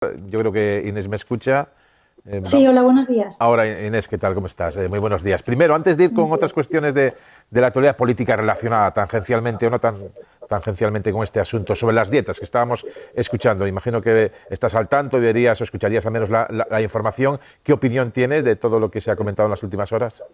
Yo creo que Inés me escucha. Sí, hola, buenos días. Ahora, Inés, ¿qué tal? ¿Cómo estás? Muy buenos días. Primero, antes de ir con otras cuestiones de la actualidad política relacionada tangencialmente o no tan tangencialmente con este asunto, sobre las dietas que estábamos escuchando, imagino que estás al tanto y verías o escucharías al menos la información. ¿Qué opinión tienes de todo lo que se ha comentado en las últimas horas?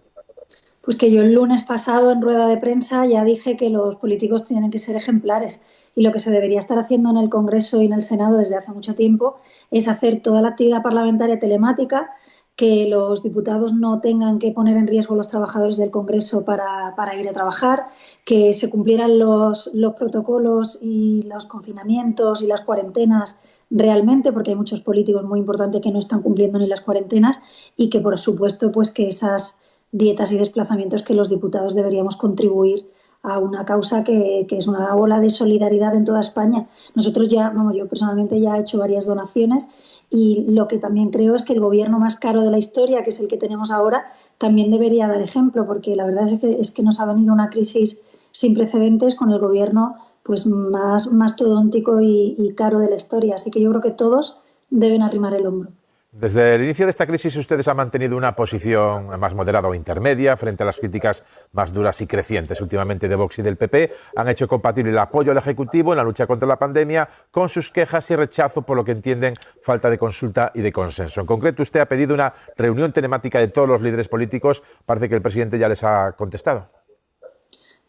Pues que yo el lunes pasado en rueda de prensa ya dije que los políticos tienen que ser ejemplares y lo que se debería estar haciendo en el Congreso y en el Senado desde hace mucho tiempo es hacer toda la actividad parlamentaria telemática, que los diputados no tengan que poner en riesgo a los trabajadores del Congreso para ir a trabajar, que se cumplieran los protocolos y los confinamientos y las cuarentenas realmente, porque hay muchos políticos muy importantes que no están cumpliendo ni las cuarentenas y que, por supuesto, pues que esas dietas y desplazamientos que los diputados deberíamos contribuir a una causa que es una ola de solidaridad en toda España. Nosotros ya, yo personalmente ya he hecho varias donaciones y lo que también creo es que el gobierno más caro de la historia, que es el que tenemos ahora, también debería dar ejemplo, porque la verdad es que nos ha venido una crisis sin precedentes con el gobierno pues más mastodóntico y caro de la historia. Así que yo creo que todos deben arrimar el hombro. Desde el inicio de esta crisis ustedes han mantenido una posición más moderada o intermedia frente a las críticas más duras y crecientes últimamente de Vox y del PP. Han hecho compatible el apoyo al Ejecutivo en la lucha contra la pandemia con sus quejas y rechazo por lo que entienden falta de consulta y de consenso. En concreto, usted ha pedido una reunión telemática de todos los líderes políticos. Parece que el presidente ya les ha contestado.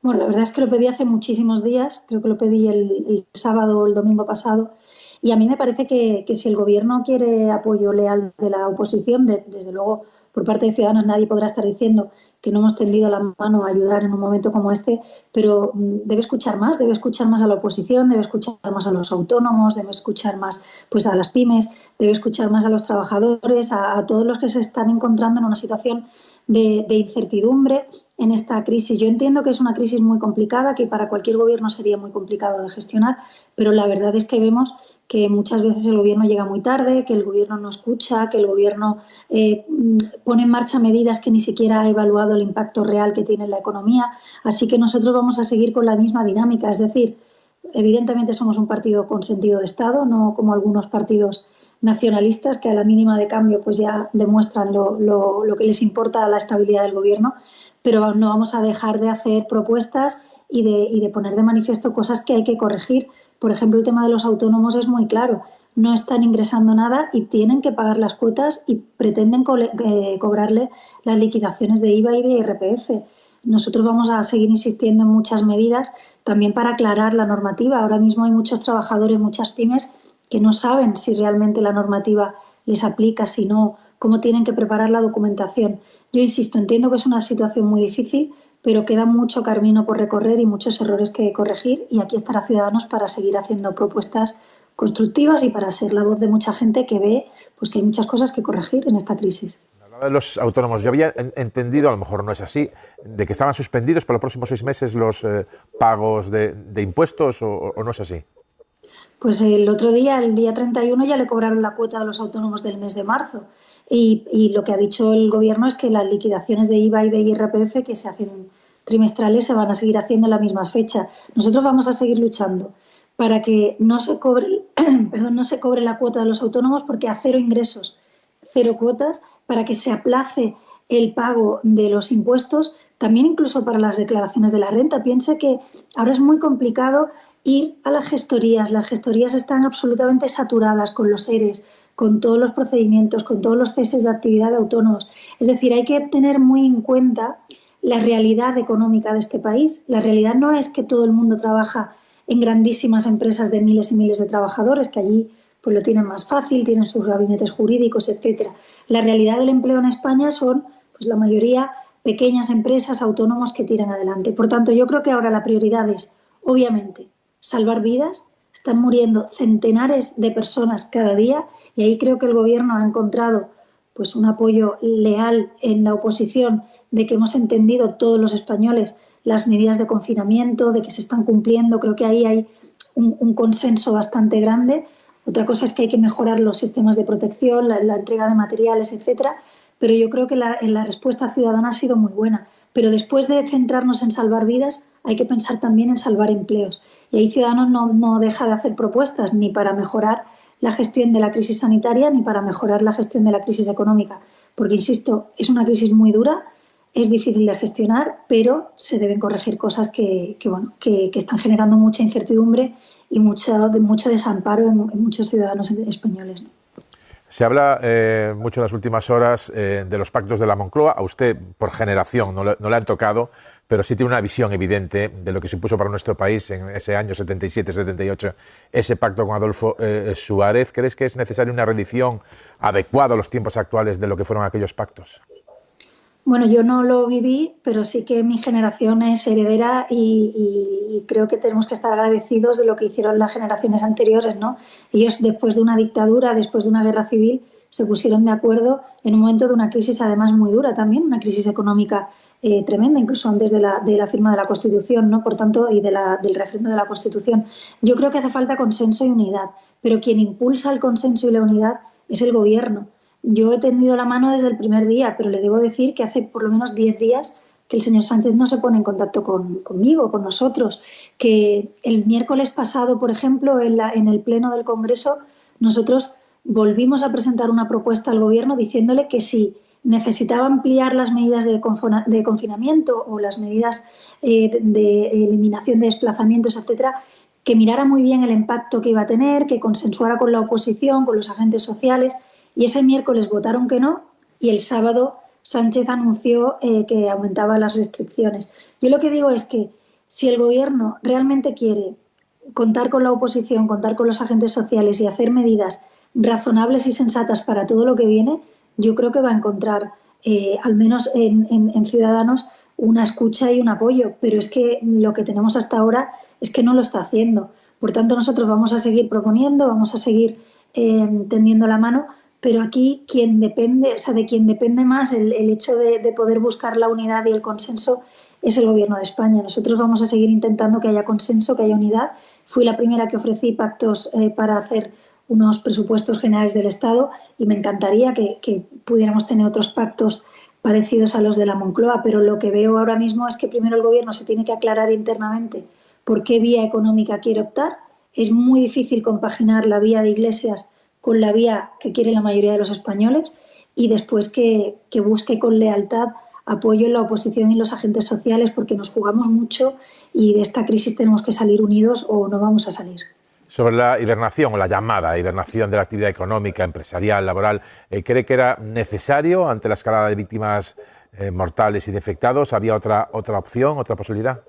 Bueno, la verdad es que lo pedí hace muchísimos días, creo que lo pedí el sábado o el domingo pasado, y a mí me parece que si el Gobierno quiere apoyo leal de la oposición, desde luego por parte de Ciudadanos nadie podrá estar diciendo que no hemos tendido la mano a ayudar en un momento como este, pero debe escuchar más a la oposición, debe escuchar más a los autónomos, debe escuchar más pues a las pymes, debe escuchar más a los trabajadores, a todos los que se están encontrando en una situación de incertidumbre en esta crisis. Yo entiendo que es una crisis muy complicada, que para cualquier gobierno sería muy complicado de gestionar, pero la verdad es que vemos que muchas veces el gobierno llega muy tarde, que el gobierno no escucha, que el gobierno pone en marcha medidas que ni siquiera ha evaluado el impacto real que tiene en la economía. Así que nosotros vamos a seguir con la misma dinámica, es decir, evidentemente somos un partido con sentido de Estado, no como algunos partidos nacionalistas que a la mínima de cambio pues ya demuestran lo que les importa a la estabilidad del gobierno, pero no vamos a dejar de hacer propuestas y de poner de manifiesto cosas que hay que corregir. Por ejemplo, el tema de los autónomos es muy claro. No están ingresando nada y tienen que pagar las cuotas y pretenden cobrarle las liquidaciones de IVA y de IRPF. Nosotros vamos a seguir insistiendo en muchas medidas también para aclarar la normativa. Ahora mismo hay muchos trabajadores, muchas pymes que no saben si realmente la normativa les aplica, si no, cómo tienen que preparar la documentación. Yo insisto, entiendo que es una situación muy difícil, pero queda mucho camino por recorrer y muchos errores que corregir, y aquí estará Ciudadanos para seguir haciendo propuestas constructivas y para ser la voz de mucha gente que ve pues, que hay muchas cosas que corregir en esta crisis. Hablaba de los autónomos. Yo había entendido, a lo mejor no es así, de que estaban suspendidos por los próximos 6 meses los pagos de impuestos o no es así. Pues el otro día, el día 31, ya le cobraron la cuota a los autónomos del mes de marzo. Y lo que ha dicho el Gobierno es que las liquidaciones de IVA y de IRPF que se hacen trimestrales se van a seguir haciendo en la misma fecha. Nosotros vamos a seguir luchando para que no se cobre, perdón, no se cobre la cuota de los autónomos, porque a cero ingresos, cero cuotas, para que se aplace el pago de los impuestos, también incluso para las declaraciones de la renta. Piense que ahora es muy complicado ir a las gestorías. Las gestorías están absolutamente saturadas con los ERES, con todos los procedimientos, con todos los ceses de actividad de autónomos. Es decir, hay que tener muy en cuenta la realidad económica de este país. La realidad no es que todo el mundo trabaja en grandísimas empresas de miles y miles de trabajadores, que allí pues lo tienen más fácil, tienen sus gabinetes jurídicos, etcétera. La realidad del empleo en España son, pues la mayoría, pequeñas empresas, autónomos que tiran adelante. Por tanto, yo creo que ahora la prioridad es, obviamente, salvar vidas. Están muriendo centenares de personas cada día y ahí creo que el Gobierno ha encontrado pues un apoyo leal en la oposición, de que hemos entendido todos los españoles las medidas de confinamiento, de que se están cumpliendo. Creo que ahí hay un consenso bastante grande. Otra cosa es que hay que mejorar los sistemas de protección, la entrega de materiales, etcétera, pero yo creo que la respuesta ciudadana ha sido muy buena. Pero después de centrarnos en salvar vidas, hay que pensar también en salvar empleos. Y ahí Ciudadanos no deja de hacer propuestas ni para mejorar la gestión de la crisis sanitaria ni para mejorar la gestión de la crisis económica, porque, insisto, es una crisis muy dura, es difícil de gestionar, pero se deben corregir cosas que están generando mucha incertidumbre y mucho desamparo en muchos ciudadanos españoles, ¿no? Se habla mucho en las últimas horas de los pactos de la Moncloa. A usted, por generación, no le han tocado, pero sí tiene una visión evidente de lo que supuso para nuestro país en ese año 77-78 ese pacto con Adolfo Suárez. ¿Crees que es necesaria una reedición adecuada a los tiempos actuales de lo que fueron aquellos pactos? Bueno, yo no lo viví, pero sí que mi generación es heredera y creo que tenemos que estar agradecidos de lo que hicieron las generaciones anteriores, ¿no? Ellos, después de una dictadura, después de una guerra civil, se pusieron de acuerdo en un momento de una crisis además muy dura también, una crisis económica tremenda, incluso antes de la firma de la Constitución, ¿no? Por tanto, y del referéndum de la Constitución. Yo creo que hace falta consenso y unidad, pero quien impulsa el consenso y la unidad es el Gobierno. Yo he tendido la mano desde el primer día, pero le debo decir que hace por lo menos 10 días que el señor Sánchez no se pone en contacto conmigo, con nosotros, que el miércoles pasado, por ejemplo, en el Pleno del Congreso, nosotros volvimos a presentar una propuesta al Gobierno diciéndole que si necesitaba ampliar las medidas de confinamiento o las medidas de eliminación de desplazamientos, etcétera, que mirara muy bien el impacto que iba a tener, que consensuara con la oposición, con los agentes sociales. Y ese miércoles votaron que no y el sábado Sánchez anunció que aumentaba las restricciones. Yo lo que digo es que si el Gobierno realmente quiere contar con la oposición, contar con los agentes sociales y hacer medidas razonables y sensatas para todo lo que viene, yo creo que va a encontrar, al menos en Ciudadanos, una escucha y un apoyo. Pero es que lo que tenemos hasta ahora es que no lo está haciendo. Por tanto, nosotros vamos a seguir proponiendo, vamos a seguir tendiendo la mano, pero aquí de quien depende más el hecho de poder buscar la unidad y el consenso es el Gobierno de España. Nosotros vamos a seguir intentando que haya consenso, que haya unidad. Fui la primera que ofrecí pactos para hacer unos presupuestos generales del Estado y me encantaría que pudiéramos tener otros pactos parecidos a los de la Moncloa, pero lo que veo ahora mismo es que primero el Gobierno se tiene que aclarar internamente por qué vía económica quiere optar. Es muy difícil compaginar la vía de Iglesias con la vía que quiere la mayoría de los españoles y después que busque con lealtad apoyo en la oposición y los agentes sociales, porque nos jugamos mucho y de esta crisis tenemos que salir unidos o no vamos a salir. Sobre la hibernación o la llamada hibernación de la actividad económica, empresarial, laboral, ¿cree que era necesario ante la escalada de víctimas mortales y de afectados? ¿Había otra opción, otra posibilidad?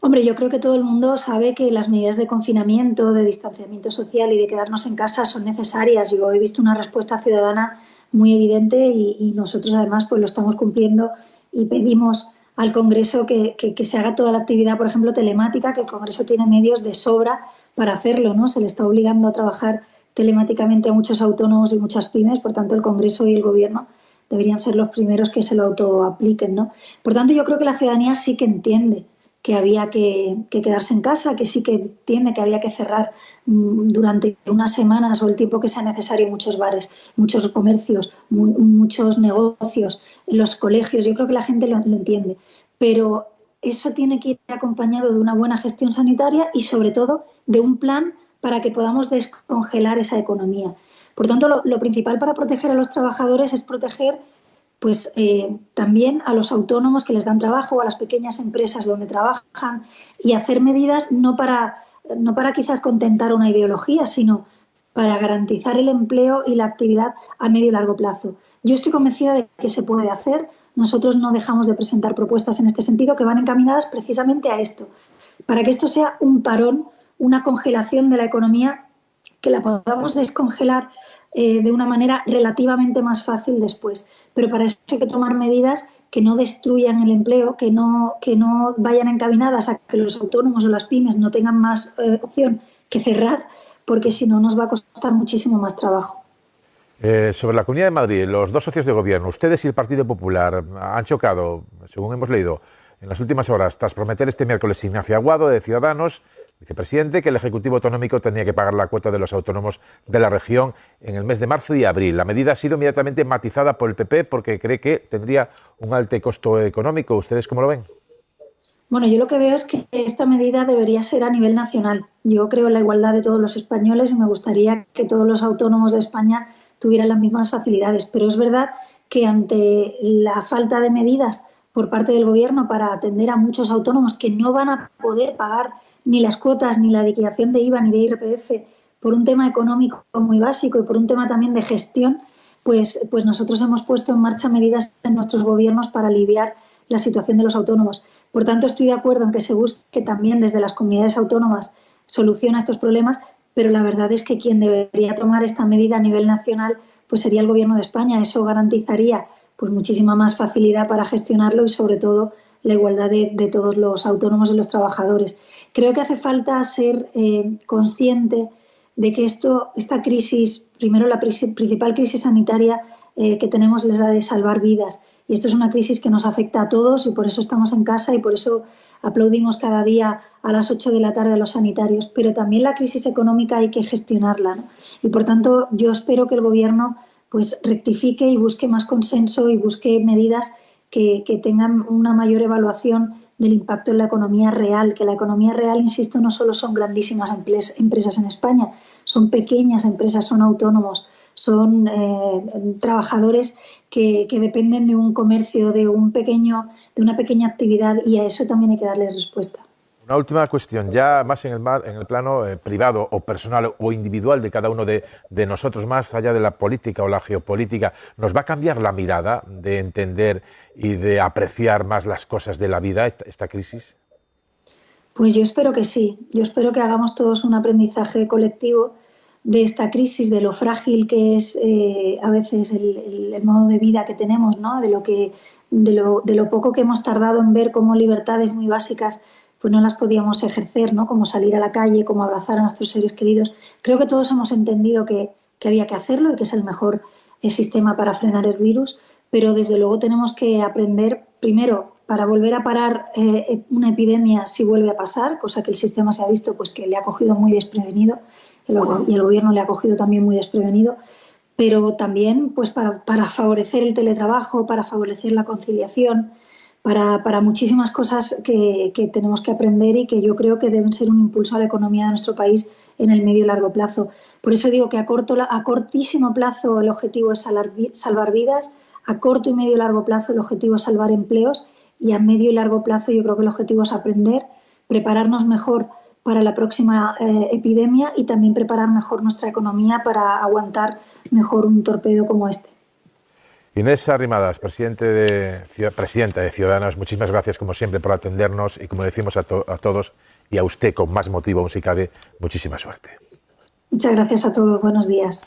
Hombre, yo creo que todo el mundo sabe que las medidas de confinamiento, de distanciamiento social y de quedarnos en casa son necesarias. Yo he visto una respuesta ciudadana muy evidente y nosotros además pues lo estamos cumpliendo y pedimos al Congreso que se haga toda la actividad, por ejemplo, telemática, que el Congreso tiene medios de sobra para hacerlo, ¿no? Se le está obligando a trabajar telemáticamente a muchos autónomos y muchas pymes, por tanto el Congreso y el Gobierno deberían ser los primeros que se lo autoapliquen, ¿no? Por tanto, yo creo que la ciudadanía sí que entiende que había que quedarse en casa, que sí que entiende que había que cerrar durante unas semanas o el tiempo que sea necesario muchos bares, muchos comercios, muchos negocios, los colegios. Yo creo que la gente lo entiende, pero eso tiene que ir acompañado de una buena gestión sanitaria y, sobre todo, de un plan para que podamos descongelar esa economía. Por tanto, lo principal para proteger a los trabajadores es proteger también a los autónomos que les dan trabajo, a las pequeñas empresas donde trabajan y hacer medidas no para quizás contentar una ideología, sino para garantizar el empleo y la actividad a medio y largo plazo. Yo estoy convencida de que se puede hacer. Nosotros no dejamos de presentar propuestas en este sentido que van encaminadas precisamente a esto, para que esto sea un parón, una congelación de la economía, que la podamos descongelar de una manera relativamente más fácil después. Pero para eso hay que tomar medidas que no destruyan el empleo, que no vayan encaminadas a que los autónomos o las pymes no tengan más opción que cerrar, porque si no nos va a costar muchísimo más trabajo. Sobre la Comunidad de Madrid, los dos socios de gobierno, ustedes y el Partido Popular, han chocado, según hemos leído, en las últimas horas, tras prometer este miércoles Ignacio Aguado, de Ciudadanos, vicepresidente, que el Ejecutivo Autonómico tenía que pagar la cuota de los autónomos de la región en el mes de marzo y abril. La medida ha sido inmediatamente matizada por el PP porque cree que tendría un alto costo económico. ¿Ustedes cómo lo ven? Bueno, yo lo que veo es que esta medida debería ser a nivel nacional. Yo creo en la igualdad de todos los españoles y me gustaría que todos los autónomos de España tuvieran las mismas facilidades. Pero es verdad que ante la falta de medidas por parte del Gobierno para atender a muchos autónomos que no van a poder pagar ni las cuotas, ni la liquidación de IVA, ni de IRPF, por un tema económico muy básico y por un tema también de gestión, pues nosotros hemos puesto en marcha medidas en nuestros gobiernos para aliviar la situación de los autónomos. Por tanto, estoy de acuerdo en que se busque también desde las comunidades autónomas solución a estos problemas, pero la verdad es que quien debería tomar esta medida a nivel nacional pues sería el Gobierno de España. Eso garantizaría pues muchísima más facilidad para gestionarlo y, sobre todo, la igualdad de todos los autónomos y los trabajadores. Creo que hace falta ser consciente de que esta crisis, primero la principal crisis sanitaria que tenemos es la de salvar vidas. Y esto es una crisis que nos afecta a todos y por eso estamos en casa y por eso aplaudimos cada día a las 8 de la tarde a los sanitarios. Pero también la crisis económica hay que gestionarla, ¿no? Y por tanto yo espero que el Gobierno pues rectifique y busque más consenso y busque medidas que tengan una mayor evaluación del impacto en la economía real, que la economía real, insisto, no solo son grandísimas empresas en España, son pequeñas empresas, son autónomos, son trabajadores que dependen de un comercio, de una pequeña actividad, y a eso también hay que darles respuesta. Una última cuestión, ya más en el plano privado o personal o individual de cada uno de nosotros, más allá de la política o la geopolítica, ¿nos va a cambiar la mirada de entender y de apreciar más las cosas de la vida, esta crisis? Pues yo espero que sí. Yo espero que hagamos todos un aprendizaje colectivo de esta crisis, de lo frágil que es a veces el modo de vida que tenemos, ¿no? De lo poco que hemos tardado en ver cómo libertades muy básicas pues no las podíamos ejercer, ¿no? Como salir a la calle, como abrazar a nuestros seres queridos. Creo que todos hemos entendido que había que hacerlo y que es el mejor sistema para frenar el virus, pero desde luego tenemos que aprender primero para volver a parar una epidemia si vuelve a pasar, cosa que el sistema se ha visto pues que le ha cogido muy desprevenido y el Gobierno le ha cogido también muy desprevenido, pero también pues para favorecer el teletrabajo, para favorecer la conciliación, para muchísimas cosas que tenemos que aprender y que yo creo que deben ser un impulso a la economía de nuestro país en el medio y largo plazo. Por eso digo que a cortísimo plazo el objetivo es salvar vidas, a corto y medio y largo plazo el objetivo es salvar empleos y a medio y largo plazo yo creo que el objetivo es aprender, prepararnos mejor para la próxima epidemia y también preparar mejor nuestra economía para aguantar mejor un torpedo como este. Inés Arrimadas, presidenta de Ciudadanos, muchísimas gracias como siempre por atendernos y como decimos a todos y a usted con más motivo aún si cabe, muchísima suerte. Muchas gracias a todos, buenos días.